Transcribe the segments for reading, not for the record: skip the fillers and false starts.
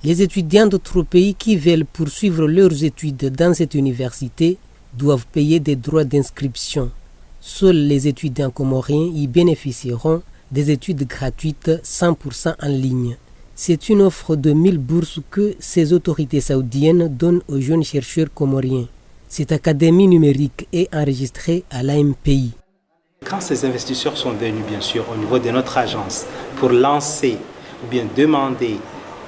Les étudiants d'autres pays qui veulent poursuivre leurs études dans cette université doivent payer des droits d'inscription. Seuls les étudiants comoriens y bénéficieront des études gratuites 100% en ligne. C'est une offre de 1000 bourses que ces autorités saoudiennes donnent aux jeunes chercheurs comoriens. Cette académie numérique est enregistrée à l'AMPI. Quand ces investisseurs sont venus, bien sûr, au niveau de notre agence pour lancer ou bien demander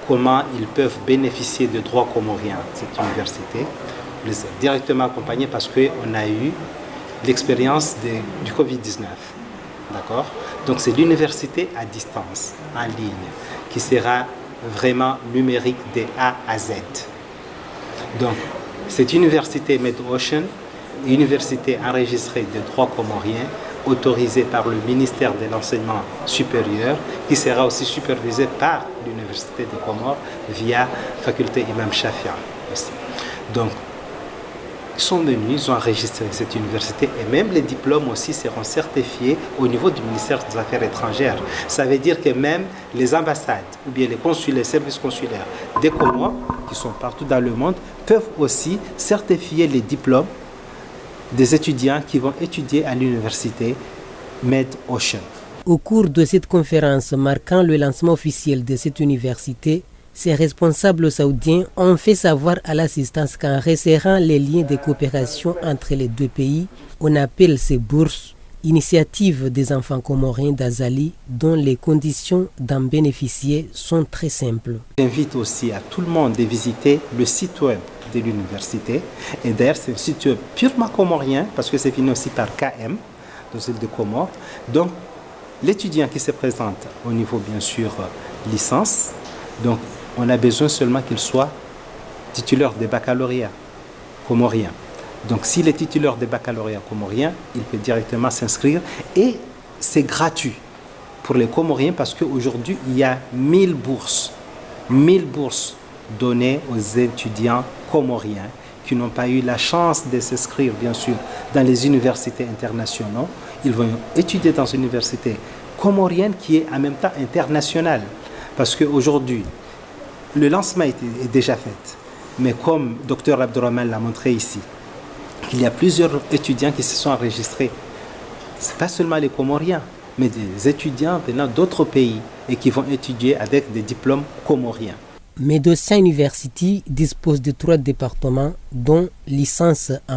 comment ils peuvent bénéficier de droits comoriens à cette université, on les a directement accompagnés parce qu'on a eu l'expérience du Covid-19. D'accord ? Donc c'est l'université à distance, en ligne, qui sera vraiment numérique de A à Z. Donc cette université MedOcean, université enregistrée de droit comorien, autorisée par le ministère de l'Enseignement supérieur, qui sera aussi supervisée par l'Université des Comores via faculté Imam Shafia aussi. Donc, ils sont venus, ils ont enregistré cette université et même les diplômes aussi seront certifiés au niveau du ministère des Affaires étrangères. Ça veut dire que même les ambassades ou bien les consulats, les services consulaires des Comores, qui sont partout dans le monde, peuvent aussi certifier les diplômes des étudiants qui vont étudier à l'université MedOcean. Au cours de cette conférence marquant le lancement officiel de cette université, ces responsables saoudiens ont fait savoir à l'assistance qu'en resserrant les liens de coopération entre les deux pays, on appelle ces bourses Initiative des enfants comoriens d'Azali, dont les conditions d'en bénéficier sont très simples. J'invite aussi à tout le monde de visiter le site web de l'université. Et d'ailleurs, c'est un site web purement comorien, parce que c'est financé par KM, dans l'île de Comores. Donc, l'étudiant qui se présente au niveau, bien sûr, licence, donc on a besoin seulement qu'il soit titulaire de baccalauréat comorien. Donc, s'il est titulaire de baccalauréat comorien, il peut directement s'inscrire et c'est gratuit pour les Comoriens parce qu'aujourd'hui, il y a 1000 bourses données aux étudiants comoriens qui n'ont pas eu la chance de s'inscrire, bien sûr, dans les universités internationales. Ils vont étudier dans une université comorienne qui est en même temps internationale. Parce qu'aujourd'hui, le lancement est déjà fait. Mais comme Dr Abdourahmane l'a montré ici, il y a plusieurs étudiants qui se sont enregistrés. Ce n'est pas seulement les Comoriens, mais des étudiants venant d'autres pays et qui vont étudier avec des diplômes comoriens. MedOcean University dispose de 3 départements, dont licence en